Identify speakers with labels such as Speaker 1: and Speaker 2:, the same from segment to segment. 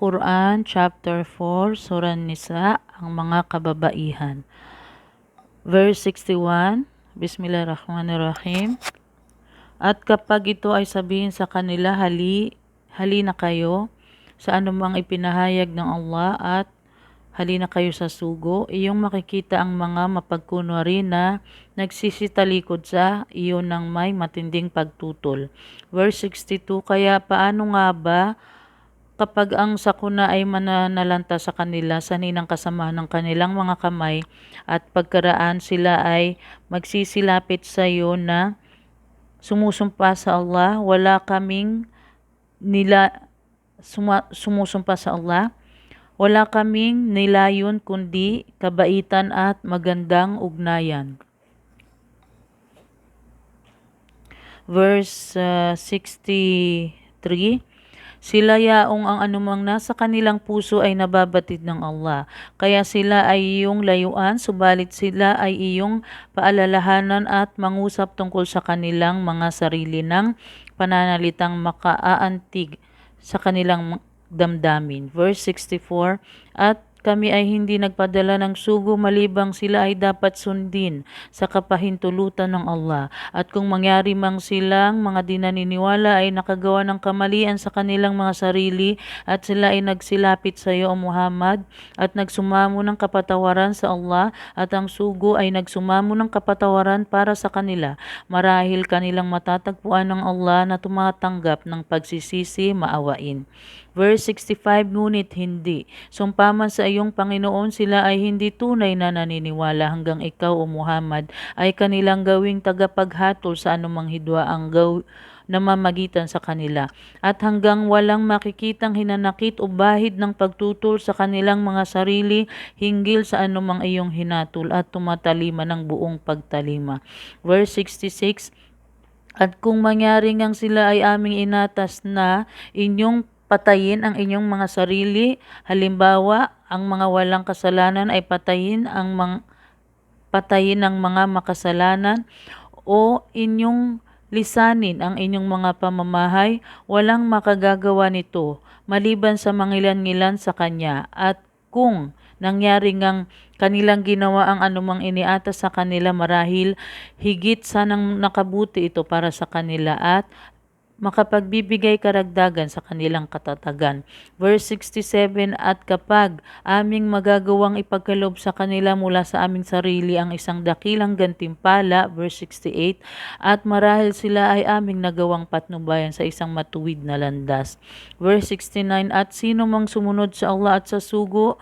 Speaker 1: Quran, Chapter 4, Surah Nisa, ang mga kababaihan. Verse 61, Bismillahirrahmanirrahim. At kapag ito ay sabihin sa kanila, halina kayo sa anumang ipinahayag ng Allah at halina kayo sa sugo, iyong makikita ang mga mapagkunwari na nagsisitalikod sa iyo ng may matinding pagtutol. Verse 62, kaya paano nga ba kapag ang sakuna ay mananalanta sa kanila sa ninang kasamahan ng kanilang mga kamay at pagkaraan sila ay magsisilapit sa iyo na sumusumpa sa Allah, sumusumpa sa Allah, wala kaming nilayon kundi kabaitan at magandang ugnayan. Verse 63, sila yaong ang anumang nasa kanilang puso ay nababatid ng Allah. Kaya sila ay iyong layuan, subalit sila ay iyong paalalahanan at mangusap tungkol sa kanilang mga sarili ng pananalitang makaaantig sa kanilang damdamin. Verse 64, at kami ay hindi nagpadala ng sugo malibang sila ay dapat sundin sa kapahintulutan ng Allah. At kung mangyari mang silang mga dinaniniwala ay nakagawa ng kamalian sa kanilang mga sarili at sila ay nagsilapit sa iyo, O Muhammad, at nagsumamo ng kapatawaran sa Allah at ang sugo ay nagsumamo ng kapatawaran para sa kanila, marahil kanilang matatagpuan ng Allah na tumatanggap ng pagsisisi maawain. Verse 65, ngunit hindi. Sumpaman sa iyong Panginoon, sila ay hindi tunay na naniniwala hanggang ikaw, O Muhammad, ay kanilang gawing tagapaghatol sa anumang hidwa ang namamagitan sa kanila. At hanggang walang makikitang hinanakit o bahid ng pagtutol sa kanilang mga sarili hinggil sa anumang iyong hinatol at tumatalima ng buong pagtalima. Verse 66, at kung mangyari ngang sila ay aming inatas na inyong patayin ang inyong mga sarili, halimbawa, ang mga walang kasalanan ay patayin ng mga makasalanan, o inyong lisanin ang inyong mga pamamahay, walang makagagawa nito, maliban sa mangilan-ngilan sa Kanya. At kung nangyari ngang kanilang ginawa ang anumang iniatas sa kanila, marahil higit sanang nakabuti ito para sa kanila at makapagbibigay karagdagan sa kanilang katatagan. Verse 67, at kapag aming magagawang ipagkaloob sa kanila mula sa aming sarili ang isang dakilang gantimpala, verse 68, at marahil sila ay aming nagawang patnubayan sa isang matuwid na landas. Verse 69, at sino mang sumunod sa Allah at sa sugo,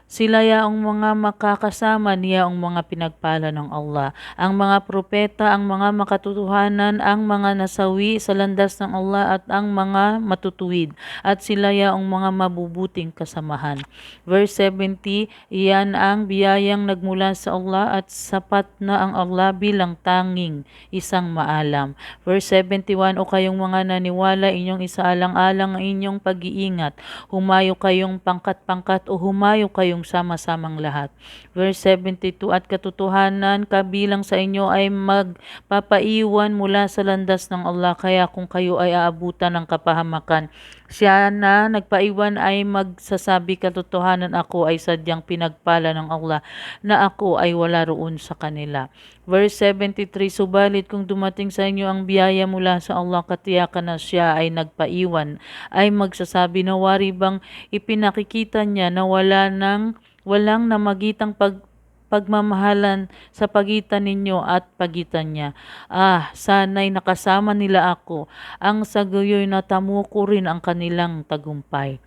Speaker 1: sila yaong mga makakasama niya ang mga pinagpala ng Allah. Ang mga propeta, ang mga makatotohanan, ang mga nasawi sa landas ng Allah at ang mga matutuwid. At sila yaong mga mabubuting kasamahan. Verse 70, iyan ang biyayang nagmula sa Allah at sapat na ang Allah bilang tanging isang maalam. Verse 71, o kayong mga naniwala, inyong isaalang-alang ang inyong pag-iingat. Humayo kayong pangkat-pangkat o humayo kayong sama-samang lahat. Verse 72, at katotohanan kabilang sa inyo ay magpapaiwan mula sa landas ng Allah, kaya kung kayo ay aabutan ng kapahamakan, siya na nagpaiwan ay magsasabi, katotohanan ako ay sadyang pinagpala ng Allah na ako ay wala roon sa kanila. Verse 73, subalit kung dumating sa inyo ang biyaya mula sa Allah, katiyakan na siya ay nagpaiwan, ay magsasabi na wari bang ipinakikita niya na walang namagitang pagmamahalan sa pagitan ninyo at pagitan niya. Sana'y nakasama nila ako, ang sa gayoy natamo ko rin ang kanilang tagumpay.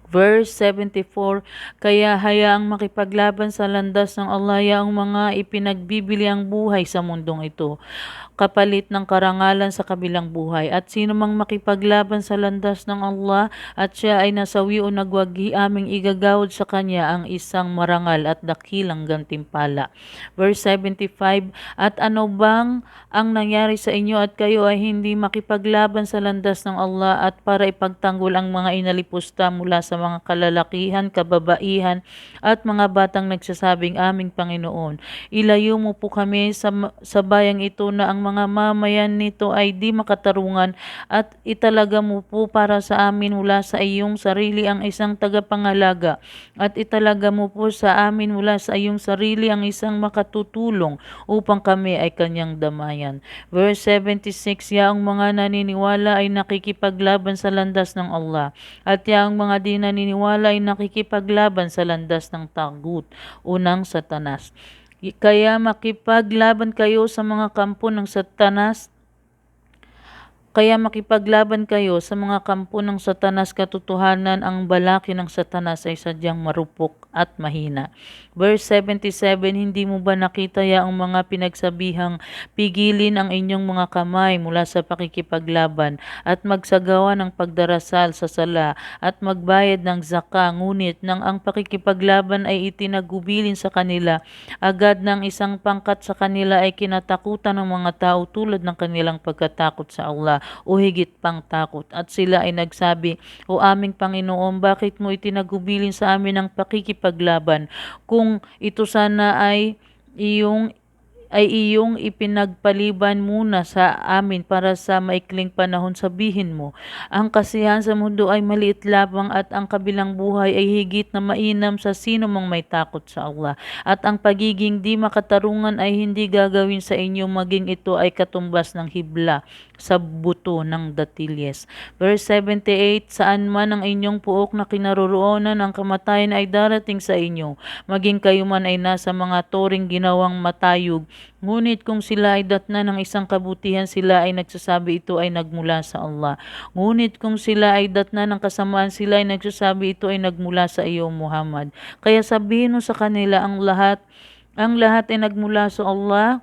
Speaker 1: Verse 74, kaya hayaang makipaglaban sa landas ng Allah ang mga ipinagbibili ang buhay sa mundong ito, kapalit ng karangalan sa kabilang buhay. At sino mang makipaglaban sa landas ng Allah at siya ay nasawi o nagwagi, aming igagawad sa kanya ang isang marangal at dakilang gantimpala. Verse 75, at ano bang ang nangyari sa inyo at kayo ay hindi makipaglaban sa landas ng Allah at para ipagtanggol ang mga inalipusta mula sa mga kalalakihan, kababaihan at mga batang nagsasabing aming Panginoon, ilayo mo po kami sa bayang ito na ang mga mamayan nito ay di makatarungan, at italaga mo po para sa amin mula sa iyong sarili ang isang tagapangalaga, at italaga mo po sa amin mula sa iyong sarili ang isang makatutulong upang kami ay kanyang damayan. Verse 76, yaong mga naniniwala ay nakikipaglaban sa landas ng Allah, at yaong mga di naniniwala ay nakikipaglaban sa landas ng tagut, unang Satanas. Kaya makipaglaban kayo sa mga kampo ng Satanas, kaya makipaglaban kayo sa mga kampo ng Satanas. Katotohanan, ang balaki ng Satanas ay sadyang marupok at mahina. Verse 77, hindi mo ba nakita yaong mga pinagsabihang pigilin ang inyong mga kamay mula sa pakikipaglaban at magsagawa ng pagdarasal sa sala at magbayad ng zaka, ngunit nang ang pakikipaglaban ay itinagubilin sa kanila, agad ng isang pangkat sa kanila ay kinatakutan ng mga tao tulad ng kanilang pagkatakot sa Allah o higit pang takot. At sila ay nagsabi, O aming Panginoon, bakit mo itinagubilin sa amin ang pakikipaglaban? Kung ito sana ay iyong ipinagpaliban muna sa amin para sa maikling panahon, sabihin mo, ang kasiyahan sa mundo ay maliit labang at ang kabilang buhay ay higit na mainam sa sino mang may takot sa Allah. At ang pagiging di makatarungan ay hindi gagawin sa inyo maging ito ay katumbas ng hibla sa buto ng datilyes. Verse 78, saan man ang inyong puok na kinaroroonan, ang kamatayan ay darating sa inyo, maging kayo man ay nasa mga toring ginawang matayog. Ngunit kung sila ay datna ng isang kabutihan, sila ay nagsasabi ito ay nagmula sa Allah. Ngunit kung sila ay datna ng kasamaan, sila ay nagsasabi ito ay nagmula sa iyo, Muhammad. Kaya sabihin mo sa kanila, ang lahat ay nagmula sa Allah.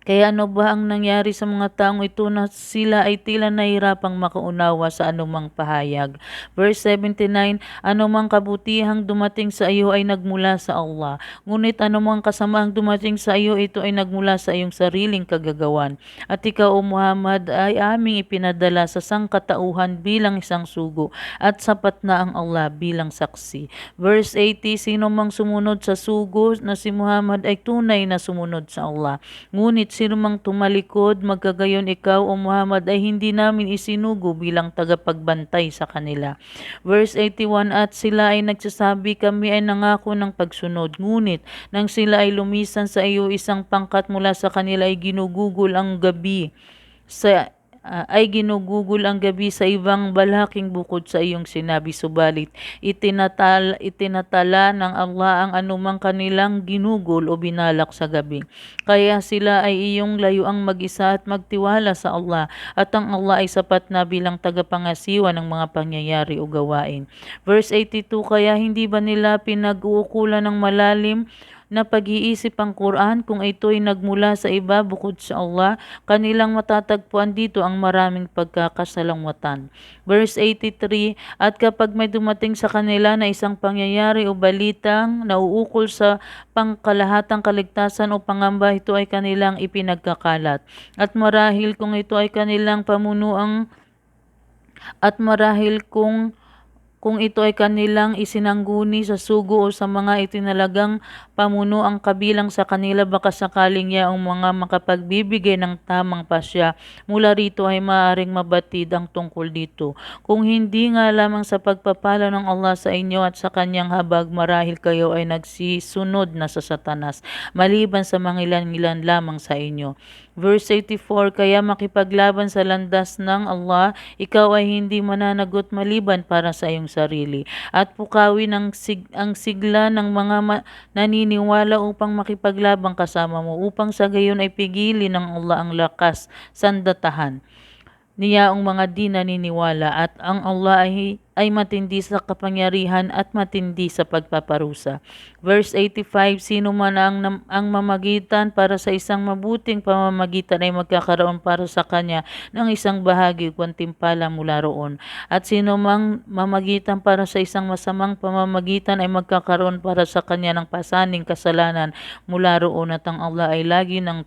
Speaker 1: Kaya ano ba ang nangyari sa mga taong ito na sila ay tila nahirapang makaunawa sa anumang pahayag? Verse 79, anumang kabutihang dumating sa iyo ay nagmula sa Allah. Ngunit anumang kasamaang dumating sa iyo, ito ay nagmula sa iyong sariling kagagawan. At ikaw, O Muhammad, ay aming ipinadala sa sangkatauhan bilang isang sugo, at sapat na ang Allah bilang saksi. Verse 80, sino mang sumunod sa sugo na si Muhammad ay tunay na sumunod sa Allah. Ngunit sino mang tumalikod, magkagayon ikaw, O Muhammad, ay hindi namin isinugo bilang tagapagbantay sa kanila. Verse 81, at sila ay nagsasabi, kami ay nangako ng pagsunod. Ngunit nang sila ay lumisan sa iyo, isang pangkat mula sa kanila ay ginugugol ang gabi sa ibang balaking bukod sa iyong sinabi, subalit itinatala ng Allah ang anumang kanilang ginugol o binalak sa gabi. Kaya sila ay iyong layuang mag-isa at magtiwala sa Allah, at ang Allah ay sapat na bilang tagapangasiwa ng mga pangyayari o gawain. Verse 82, kaya hindi ba nila pinag-uukulan ng malalim na pag-iisip ang Quran kung ito'y nagmula sa iba bukod sa Allah? Kanilang matatagpuan dito ang maraming pagkakasalangwatan. Verse 83, at kapag may dumating sa kanila na isang pangyayari o balitang nauukol sa pangkalahatang kaligtasan o pangamba, ito ay kanilang ipinagkakalat. At marahil kung ito ay kanilang pamunuang kung ito ay kanilang isinangguni sa sugo o sa mga itinalagang pamuno ang kabilang sa kanila, baka sakaling yaong mga makapagbibigay ng tamang pasya mula rito ay maaaring mabatid ang tungkol dito. Kung hindi nga lamang sa pagpapala ng Allah sa inyo at sa kanyang habag, marahil kayo ay nagsisunod na sa Satanas, maliban sa mangilan-ngilan lamang sa inyo. Verse 84, kaya makipaglaban sa landas ng Allah, ikaw ay hindi mananagot maliban para sa iyong sarili, at pukawin ang sigla ng mga naniniwala upang makipaglabang kasama mo, upang sa gayon ay pigilin ng Allah ang lakas sandatahan niyaong mga di naniniwala, at ang Allah ay matindi sa kapangyarihan at matindi sa pagpaparusa. Verse 85, sino man ang mamagitan para sa isang mabuting pamamagitan ay magkakaroon para sa kanya ng isang bahagi o gantimpala mula roon. At sino mang mamagitan para sa isang masamang pamamagitan ay magkakaroon para sa kanya ng pasaning kasalanan mula roon, at ang Allah ay lagi ng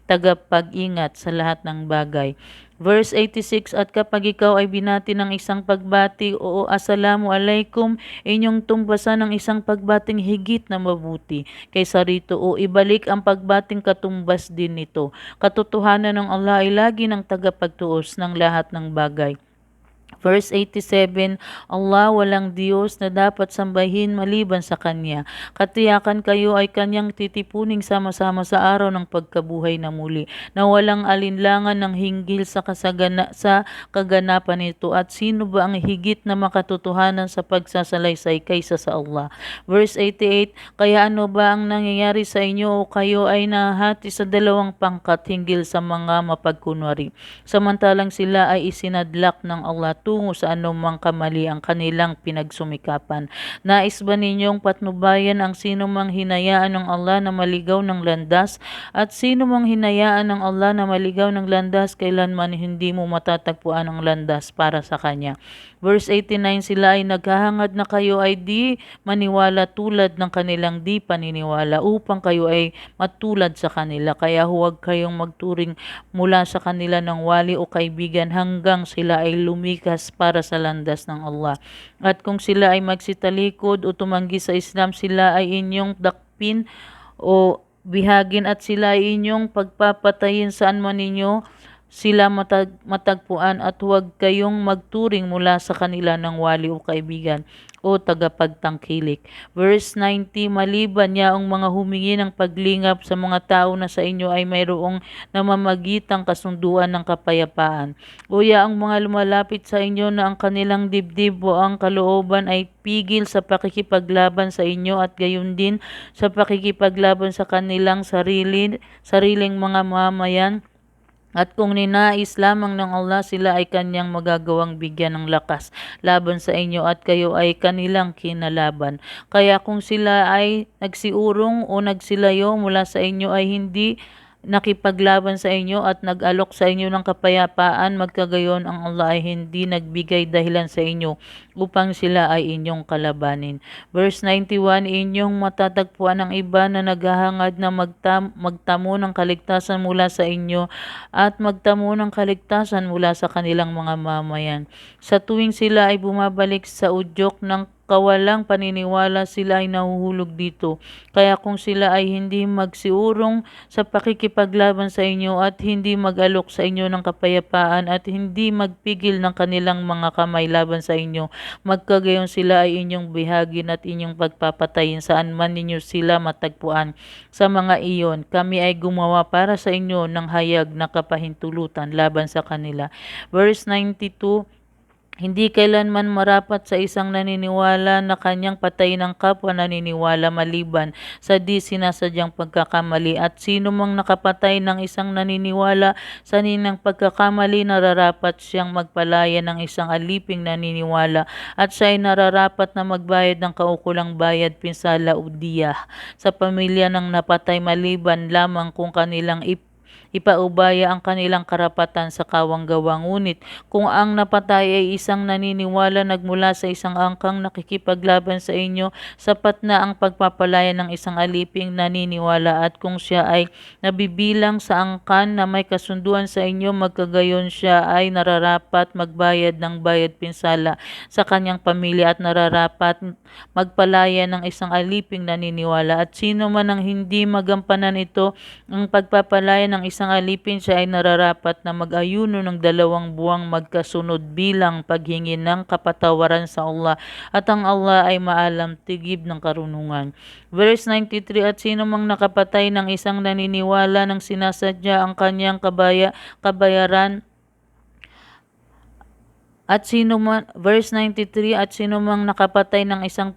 Speaker 1: tagapag-ingat sa lahat ng bagay. Verse 86, at kapag ikaw ay binati ng isang pagbati o assalamu alaikum, inyong tumbasan ng isang pagbating higit na mabuti kaysa rito o ibalik ang pagbating katumbas din nito. Katotohanan ng Allah ay lagi ng tagapagtuos ng lahat ng bagay. Verse 87, Allah walang Diyos na dapat sambahin maliban sa Kanya. Katiyakan kayo ay Kanyang titipuning sama-sama sa araw ng pagkabuhay na muli, na walang alinlangan ng hinggil sa kaganapan nito. At sino ba ang higit na makatotohanan sa pagsasalaysay kaysa sa Allah? Verse 88, kaya ano ba ang nangyayari sa inyo o kayo ay nahati sa dalawang pangkat hinggil sa mga mapagkunwari, samantalang sila ay isinadlak ng Allah tungo sa anumang kamali ang kanilang pinagsumikapan. Nais ba ninyong patnubayan ang sino mang hinayaan ng Allah na maligaw ng landas, at sino mang hinayaan ng Allah na maligaw ng landas, kailanman hindi mo matatagpuan ang landas para sa kanya. Verse 89, sila ay naghahangad na kayo ay di maniwala tulad ng kanilang di paniniwala, upang kayo ay matulad sa kanila. Kaya huwag kayong magturing mula sa kanila ng wali o kaibigan hanggang sila ay lumikas para sa landas ng Allah. At kung sila ay magsitalikod o tumanggi sa Islam, sila ay inyong dakpin o bihagin, at sila ay inyong pagpapatayin saan man ninyo sila matagpuan, at huwag kayong magturing mula sa kanila ng wali o kaibigan o tagapagtangkilik. Verse 90, maliban niya ang mga humingi ng paglingap sa mga tao na sa inyo ay mayroong namamagitang kasunduan ng kapayapaan. Uya ang mga lumalapit sa inyo na ang kanilang dibdib o ang kalooban ay pigil sa pakikipaglaban sa inyo, at gayon din sa pakikipaglaban sa kanilang sariling mga mamayan. At kung ninais lamang ng Allah, sila ay Kanyang magagawang bigyan ng lakas laban sa inyo, at kayo ay kanilang kinalaban. Kaya kung sila ay nagsiurong o nagsilayo mula sa inyo ay hindi nakipaglaban sa inyo at nag-alok sa inyo ng kapayapaan, magkagayon ang Allah ay hindi nagbigay dahilan sa inyo upang sila ay inyong kalabanin. Verse 91, inyong matatagpuan ng iba na naghahangad na magtamo ng kaligtasan mula sa inyo at magtamo ng kaligtasan mula sa kanilang mga mamayan. Sa tuwing sila ay bumabalik sa udyok ng kawalang paniniwala, sila ay nahuhulog dito. Kaya kung sila ay hindi magsiurong sa pakikipaglaban sa inyo at hindi mag-alok sa inyo ng kapayapaan at hindi magpigil ng kanilang mga kamay laban sa inyo, magkagayon sila ay inyong bihagin at inyong pagpapatayin saan man ninyo sila matagpuan. Sa mga iyon, kami ay gumawa para sa inyo ng hayag na kapahintulutan laban sa kanila. Verse 92, hindi kailanman marapat sa isang naniniwala na kanyang patayin ang kapwa naniniwala maliban sa di sinasadyang pagkakamali, at sino mang nakapatay ng isang naniniwala sa ninang pagkakamali, nararapat siyang magpalaya ng isang aliping naniniwala, at siya ay nararapat na magbayad ng kaukulang bayad, pinsala o diyah sa pamilya ng napatay, maliban lamang kung kanilang ipaubaya ang kanilang karapatan sa kawang-gawa. Ngunit kung ang napatay ay isang naniniwala nagmula sa isang angkang nakikipaglaban sa inyo, sapat na ang pagpapalaya ng isang aliping naniniwala, at kung siya ay nabibilang sa angkan na may kasunduan sa inyo, magkagayon siya ay nararapat magbayad ng bayad pinsala sa kanyang pamilya at nararapat magpalaya ng isang aliping naniniwala. At sino man ang hindi magampanan ito, ang pagpapalaya ng isang alipin, siya ay nararapat na mag-ayuno ng 2 buwang magkasunod bilang paghingi ng kapatawaran sa Allah, at ang Allah ay maalam tigib ng karunungan. Verse 93, at sino mang nakapatay ng isang naniniwala ng sinasadya ang kanyang kabayaran, at verse 93, at sino mang nakapatay ng isang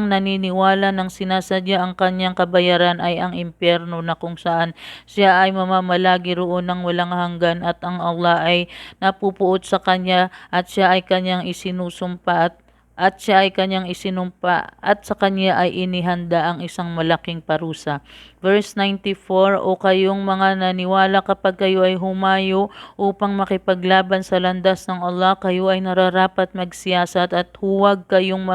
Speaker 1: naniniwala ng sinasadya ang kanyang kabayaran ay ang impyerno, na kung saan siya ay mamamalagi roon ng walang hanggan, at ang Allah ay napupuot sa kanya, at siya ay kanyang isinumpa at sa kanya ay inihanda ang isang malaking parusa. Verse 94, O kayong mga naniwala, kapag kayo ay humayo upang makipaglaban sa landas ng Allah, kayo ay nararapat magsiyasat at huwag kayong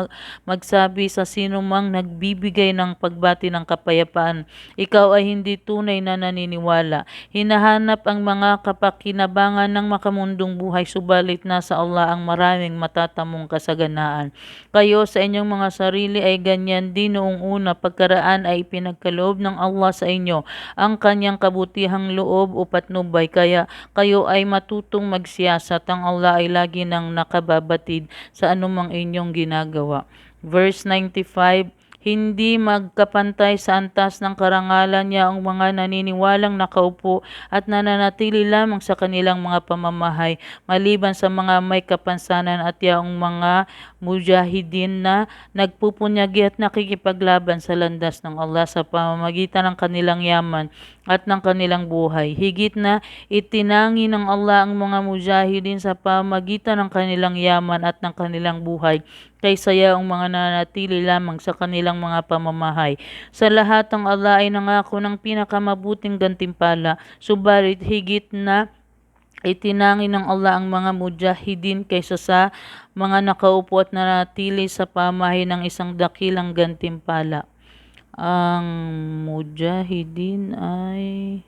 Speaker 1: magsabi sa sino mang nagbibigay ng pagbati ng kapayapaan. Ikaw ay hindi tunay na naniniwala. Hinahanap ang mga kapakinabangan ng makamundong buhay, subalit nasa Allah ang maraming matatamong kasaganaan. Kayo sa inyong mga sarili ay ganyan din noong una, pagkaraan ay pinagkaloob ng Allah sa inyo ang kanyang kabutihang loob o patnubay, kaya kayo ay matutong magsiyasat. Ang Allah ay lagi nang nakababatid sa anumang inyong ginagawa. Verse 95, hindi magkapantay sa antas ng karangalan niya ang mga naniniwalang nakaupo at nananatili lamang sa kanilang mga pamamahay, maliban sa mga may kapansanan at yaong mga mujahidin na nagpupunyagi at nakikipaglaban sa landas ng Allah sa pamamagitan ng kanilang yaman at ng kanilang buhay. Higit na itinangi ng Allah ang mga mujahidin sa pamamagitan ng kanilang yaman at ng kanilang buhay kaysa yaong mga nanatili lamang sa kanilang mga pamamahay. Sa lahat ang Allah ay nangako ng pinakamabuting gantimpala, subalit higit na itinangi ng Allah ang mga mujahidin kaysa sa mga nakaupo at nanatili sa pamahay ng isang dakilang gantimpala. Ang mujahidin ay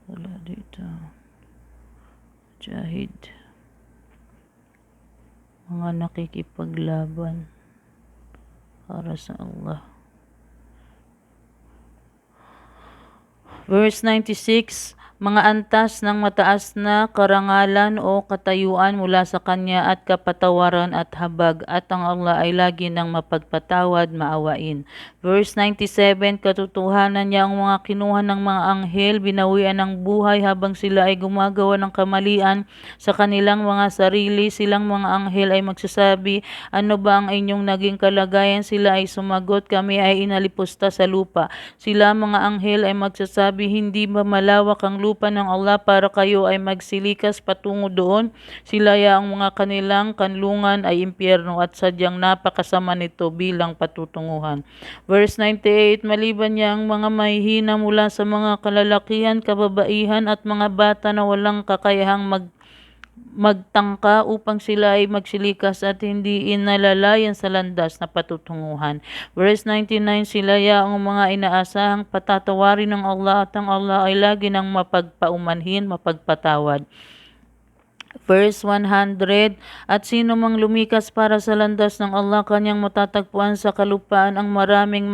Speaker 1: wala dito. Mujahid, mga nakikipaglaban para sa Allah. Verse 96, mga antas ng mataas na karangalan o katayuan mula sa Kanya at kapatawaran at habag, at ang Allah ay lagi ng mapagpatawad, maawain. Verse 97, katotohanan niya ang mga kinuha ng mga anghel, binawian ng buhay habang sila ay gumagawa ng kamalian sa kanilang mga sarili. Silang mga anghel ay magsasabi, ano ba ang inyong naging kalagayan? Sila ay sumagot, kami ay inalipusta sa lupa. Sila mga anghel ay magsasabi, hindi ba malawak ang lupa ng Allah para kayo ay magsilikas patungo doon? Sila ang mga kanilang kanlungan ay impyerno at sadyang napakasama nito bilang patutunguhan. Verse 98, maliban niya ang mga mahihina mula sa mga kalalakihan, kababaihan at mga bata na walang kakayahang magtangka upang sila ay magsilikas at hindi inalalayan sa landas na patutunguhan. Verse 99, sila ang mga inaasahang patatawarin ng Allah at ang Allah ay lagi nang mapagpaumanhin, mapagpatawad. Verse 100, at sino mang lumikas para sa landas ng Allah, kanyang matatagpuan sa kalupaan ang maraming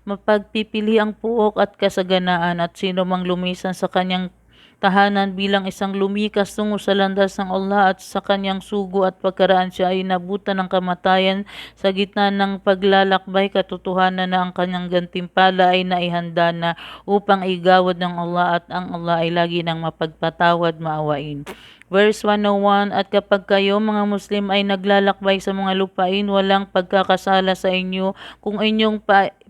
Speaker 1: mapagpipili ang puok at kasaganaan, at sino mang lumisan sa kanyang tahanan bilang isang lumikas tungo sa landas ng Allah at sa kanyang sugo at pagkaraan siya ay nabutan ng kamatayan sa gitna ng paglalakbay, katotohanan na ang kanyang gantimpala ay naihanda na upang igawad ng Allah at ang Allah ay lagi nang mapagpatawad, maawain. Verse 101, at kapag kayo mga Muslim ay naglalakbay sa mga lupain, walang pagkakasala sa inyo kung inyong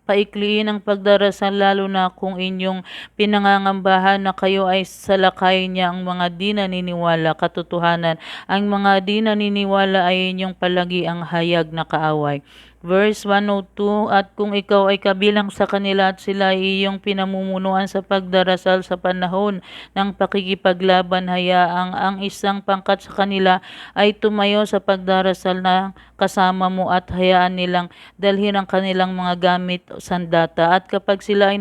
Speaker 1: paikliin ang pagdarasal, lalo na kung inyong pinangangambahan na kayo ay salakay niya ang mga di naniniwala. Katotohanan, ang mga di naniniwala ay inyong palagi ang hayag na kaaway. Verse 102, at kung ikaw ay kabilang sa kanila at sila ay iyong pinamumunuan sa pagdarasal sa panahon ng pakikipaglaban, hayaang ang isang pangkat sa kanila ay tumayo sa pagdarasal na kasama mo at hayaan nilang dalhin ang kanilang mga gamit o sandata. At kapag sila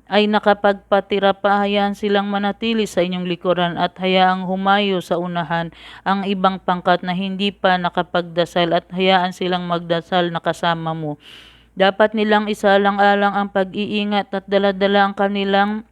Speaker 1: ay nakapagpatira pa, hayaan silang manatili sa inyong likuran at hayaang humayo sa unahan ang ibang pangkat na hindi pa nakapagdasal at hayaan silang magdasal na kasama mo. Dapat nilang isalang-alang ang pag-iingat at daladala ang kanilang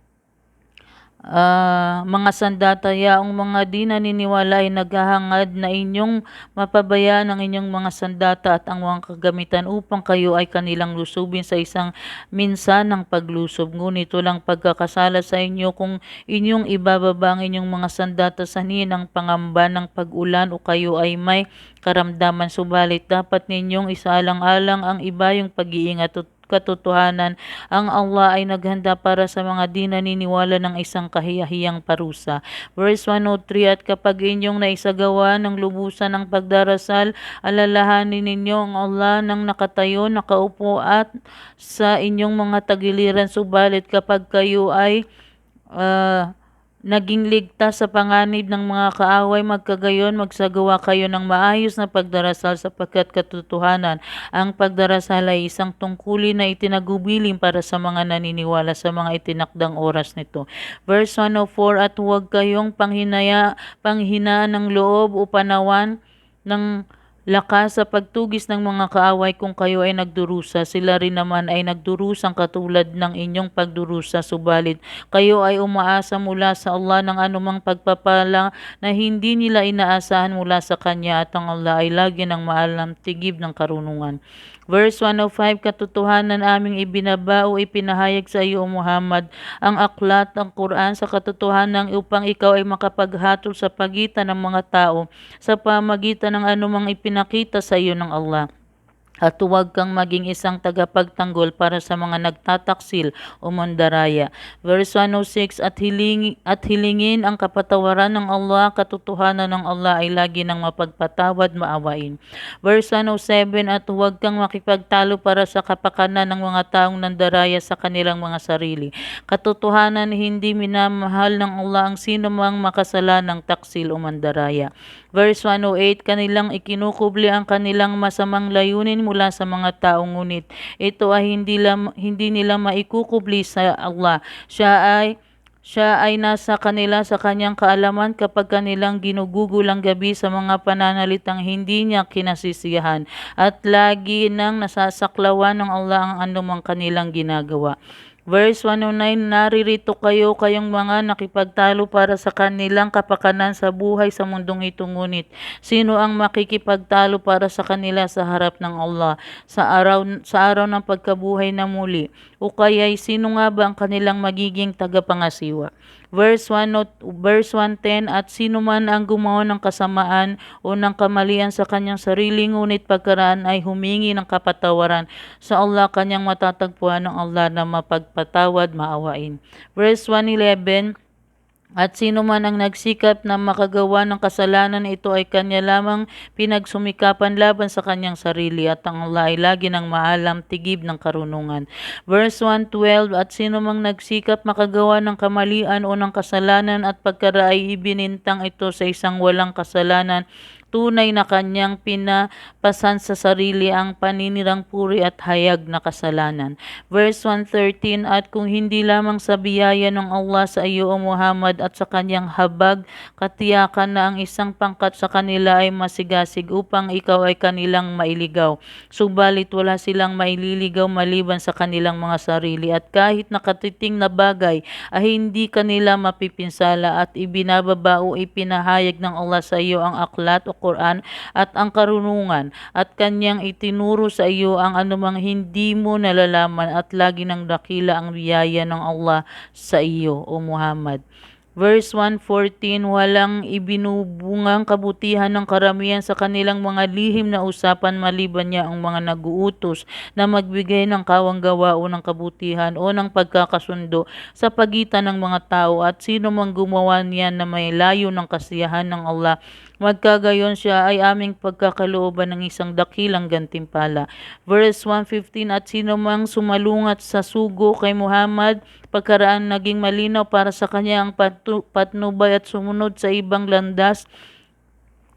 Speaker 1: mga sandata. Yaong mga di naniniwala ay naghahangad na inyong mapabayaan ang inyong mga sandata at ang mga kagamitan upang kayo ay kanilang lusubin sa isang minsan ng paglusob. Ngunit walang pagkakasala sa inyo kung inyong ibababa ang inyong mga sandata sa ng pangamba ng pag-ulan o kayo ay may karamdaman. Subalit dapat ninyong isaalang-alang ang ibayong pag-iingat katotohanan, ang Allah ay naghanda para sa mga di naniniwala ng isang kahiyahiyang parusa. Verse 103, at kapag inyong naisagawa ng lubusan ng pagdarasal, alalahanin ninyo ang Allah nang nakatayo, nakaupo at sa inyong mga tagiliran. Subalit kapag kayo ay naging ligtas sa panganib ng mga kaaway, magkagayon magsagawa kayo ng maayos na pagdarasal, sapagkat katotohanan ang pagdarasal ay isang tungkulin na itinagubilin para sa mga naniniwala sa mga itinakdang oras nito. Verse 104, at huwag kayong panghinaan ng loob o panawan ng lakas sa pagtugis ng mga kaaway kung kayo ay nagdurusa. Sila rin naman ay nagdurusang katulad ng inyong pagdurusa, subalit kayo ay umaasa mula sa Allah ng anumang pagpapala na hindi nila inaasahan mula sa Kanya, at ang Allah ay lagi ng maalam, tigib ng karunungan. Verse 105, katotohanan aming ibinaba o ipinahayag sa iyo, Muhammad, ang aklat, ang Quran sa katotohanan upang ikaw ay makapaghatol sa pagitan ng mga tao sa pamagitan ng anumang ipinakita sa iyo ng Allah. At huwag kang maging isang tagapagtanggol para sa mga nagtataksil o mandaraya. Verse 106, at hilingin ang kapatawaran ng Allah, katotohanan ng Allah ay lagi ng mapagpatawad, maawain. Verse 107, at huwag kang makipagtalo para sa kapakanan ng mga taong nandaraya sa kanilang mga sarili. Katotohanan, hindi minamahal ng Allah ang sino mang makasalanang taksil o mandaraya. Verse 108, kanilang ikinukubli ang kanilang masamang layunin mula sa mga tao, ngunit ito ay hindi nila maikukubli sa Allah. Siya ay nasa kanila sa kanyang kaalaman kapag kanilang ginugugol ang gabi sa mga pananalitang hindi niya kinasisiyahan, at lagi nang nasasaklawan ng Allah ang anumang kanilang ginagawa. Verse 109, naririto kayong mga nakipagtalo para sa kanilang kapakanan sa buhay sa mundong ito, ngunit sino ang makikipagtalo para sa kanila sa harap ng Allah sa araw ng pagkabuhay na muli? O kaya'y sino nga ba ang kanilang magiging tagapangasiwa? Verse 110, at sino man ang gumawa ng kasamaan o ng kamalian sa kanyang sarili, ngunit pagkaraan ay humingi ng kapatawaran sa Allah, kanyang matatagpuan ng Allah na mapagpatawad, maawain. Verse 111, at sino man ang nagsikap na makagawa ng kasalanan, ito ay kanya lamang pinagsumikapan laban sa kanyang sarili, at ang Allah ay lagi ng maalam, tigib ng karunungan. Verse 112, at sino mang nagsikap makagawa ng kamalian o ng kasalanan at pagkaraay ibinintang ito sa isang walang kasalanan, tunay na kanyang pinapasan sa sarili ang paninirang puri at hayag na kasalanan. Verse 113, at kung hindi lamang sa biyaya ng Allah sa iyo, O Muhammad, at sa kanyang habag, katiyakan na ang isang pangkat sa kanila ay masigasig upang ikaw ay kanilang mailigaw. Subalit wala silang maililigaw maliban sa kanilang mga sarili, at kahit nakatiting na bagay ay hindi kanila mapipinsala, at ibinababa o ipinahayag ng Allah sa iyo ang aklat o Quran at ang karunungan, at kanyang itinuro sa iyo ang anumang hindi mo nalalaman, at lagi ng dakila ang biyaya ng Allah sa iyo, O Muhammad. Verse 114, walang ibinubungang kabutihan ng karamihan sa kanilang mga lihim na usapan maliban niya ang mga naguutos na magbigay ng kawanggawa o ng kabutihan o ng pagkakasundo sa pagitan ng mga tao, at sino mang gumawa niyan na may layo ng kasiyahan ng Allah, magkagayon siya ay aming pagkakalooban ng isang dakilang gantimpala. Verse 115, at sino mang sumalungat sa sugo kay Muhammad, pagkaraan naging malinaw para sa kanya ang patnubay at sumunod sa ibang landas,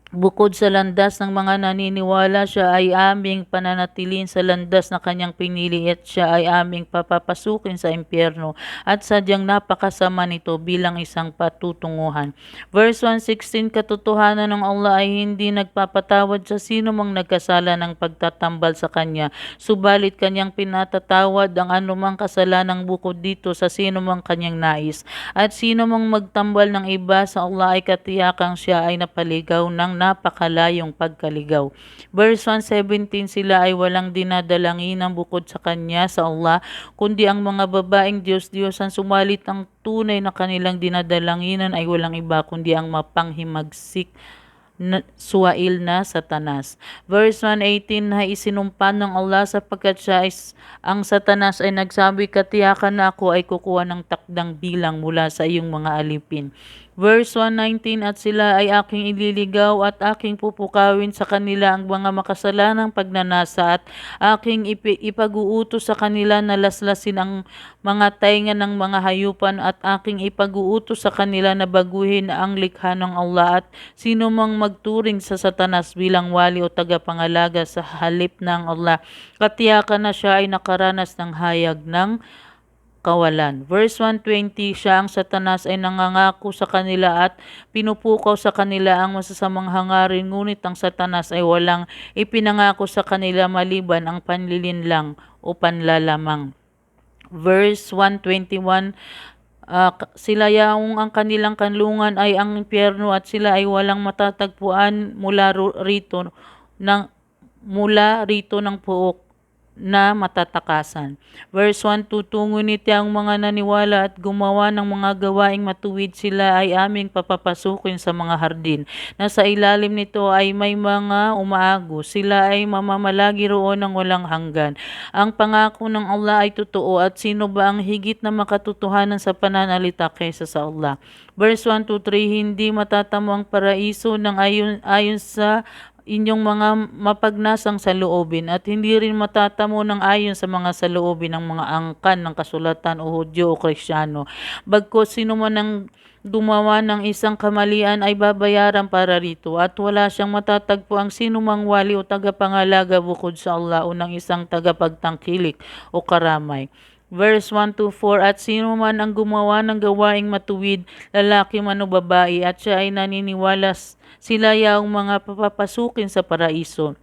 Speaker 1: bukod sa landas ng mga naniniwala, siya ay aming pananatilin sa landas na kanyang pinili, at siya ay aming papapasukin sa impyerno, at sadyang napakasama nito bilang isang patutunguhan. Verse 116, katotohanan ng Allah ay hindi nagpapatawad sa sino mang nagkasala ng pagtatambal sa Kanya, subalit Kanyang pinatatawad ang anumang kasalanang bukod dito sa sino mang Kanyang nais, at sino mang magtambal ng iba sa Allah ay katiyakang siya ay napaligaw ng napakalayong pagkaligaw. Verse 117, sila ay walang dinadalanginan bukod sa Kanya sa Allah, kundi ang mga babaeng Diyos-Diyosan, sumalit ang tunay na kanilang dinadalanginan ay walang iba kundi ang mapanghimagsik suwail na Satanas. Verse 118, na isinumpa ng Allah sapagkat ang Satanas ay nagsabi, katiyakan na ako ay kukuha ng takdang bilang mula sa iyong mga alipin. Verse 119, at sila ay aking ililigaw at aking pupukawin sa kanila ang mga makasalanang pagnanasa at aking ipag-uutos sa kanila na laslasin ang mga tainga ng mga hayupan at aking ipag-uutos sa kanila na baguhin ang likha ng Allah at sino mang magturing sa Satanas bilang wali o tagapangalaga sa halip ng Allah, katiyakan na siya ay nakaranas ng hayag ng kawalan. Verse 120, siya ang Satanas ay nangangako sa kanila at pinupukaw sa kanila ang masasamang hangarin, ngunit ang Satanas ay walang ipinangako sa kanila maliban ang panlilinlang o panlalamang. Verse 121, sila yaong ang kanilang kanlungan ay ang impyerno at sila ay walang matatagpuan mula rito ng puok na matatakasan. Verse 122, ngunit ang mga naniwala at gumawa ng mga gawaing matuwid, sila ay aming papapasukin sa mga hardin na sa ilalim nito ay may mga umaagos. Sila ay mamamalagi roon ng walang hanggan. Ang pangako ng Allah ay totoo at sino ba ang higit na makatotohanan sa pananalita kaysa sa Allah. Verse 123, hindi matatamo ang paraiso ng ayon sa inyong mga mapagnasang saloobin at hindi rin matatamo ng ayon sa mga saloobin ng mga angkan ng kasulatan o Hudyo o Kristyano. Bagkus sino man ang gumawa ng isang kamalian ay babayaran para rito at wala siyang matatagpo ang sino mang wali o tagapangalaga bukod sa Allah o ng isang tagapagtangkilik o karamay. Verse 124, at sino man ang gumawa ng gawaing matuwid, lalaki man o babae, at siya ay naniniwala sila yaong mga papapasukin sa paraiso.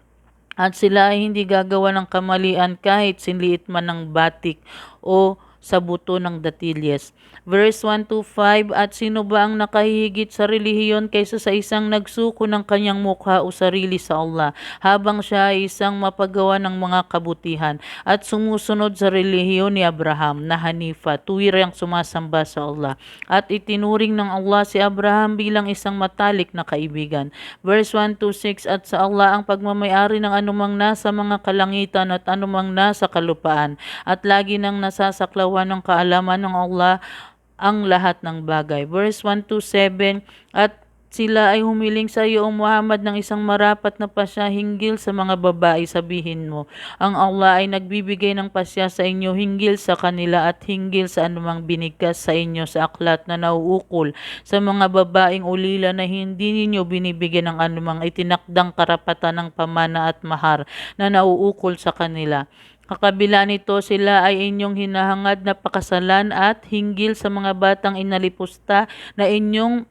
Speaker 1: At sila ay hindi gagawa ng kamalian kahit sinliit man ng batik o sa buto ng datilyes. Verse 125, at sino ba ang nakahihigit sa relihiyon kaysa sa isang nagsuko ng kanyang mukha o sarili sa Allah, habang siya ay isang mapagawa ng mga kabutihan at sumusunod sa relihiyon ni Abraham na Hanifa, tuwirang sumasamba sa Allah, at itinuring ng Allah si Abraham bilang isang matalik na kaibigan. Verse 126, at sa Allah ang pagmamayari ng anumang nasa mga kalangitan at anumang nasa kalupaan, at lagi nang nasasaklawan ng kaalaman ng Allah ang lahat ng bagay. Verse 127, at sila ay humiling sa iyo, O Muhammad, ng isang marapat na pasya hinggil sa mga babae. Sabihin mo, ang Allah ay nagbibigay ng pasya sa inyo hinggil sa kanila at hinggil sa anumang binigkas sa inyo sa aklat na nauukol sa mga babaeng ulila na hindi ninyo binibigyan ng anumang itinakdang karapatan ng pamana at mahar na nauukol sa kanila. Kakabila nito, sila ay inyong hinahangad na pakasalan at hinggil sa mga batang inalipusta na inyong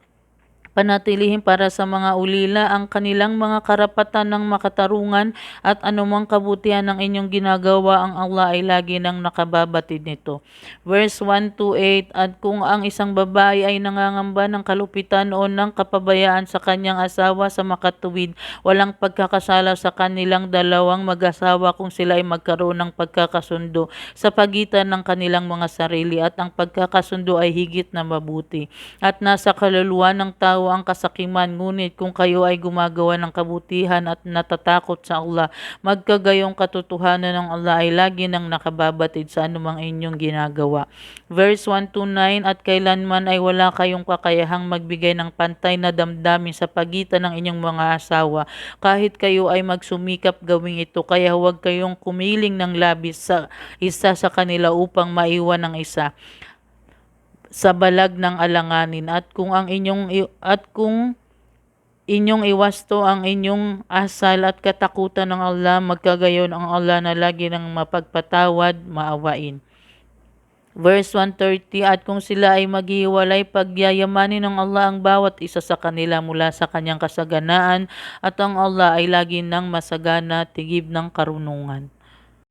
Speaker 1: panatilihin para sa mga ulila ang kanilang mga karapatan ng makatarungan at anumang kabutihan ng inyong ginagawa, ang Allah ay lagi nang nakababatid nito. Verse 128, at kung ang isang babae ay nangangamba ng kalupitan o ng kapabayaan sa kanyang asawa sa makatuwid, walang pagkakasala sa kanilang dalawang mag-asawa kung sila ay magkaroon ng pagkakasundo sa pagitan ng kanilang mga sarili, at ang pagkakasundo ay higit na mabuti at nasa kaluluwa ng tao ang kasakiman. Ngunit kung kayo ay gumagawa ng kabutihan at natatakot sa Allah, magkagayong katotohanan ng Allah ay lagi nang nakababatid sa anumang inyong ginagawa. Verse 129, at kailanman ay wala kayong kakayahang magbigay ng pantay na damdamin sa pagitan ng inyong mga asawa, kahit kayo ay magsumikap gawing ito, kaya huwag kayong kumiling ng labis sa isa sa kanila upang maiwan ng isa sa balag ng alanganin, at kung inyong iwasto ang inyong asal at katakutan ng Allah, magkagayon ang Allah na lagi ng mapagpatawad, maawain. Verse 130, at kung sila ay maghiwalay, pagyayamanin ng Allah ang bawat isa sa kanila mula sa kanyang kasaganaan, at ang Allah ay lagi ng masagana, tigib ng karunungan.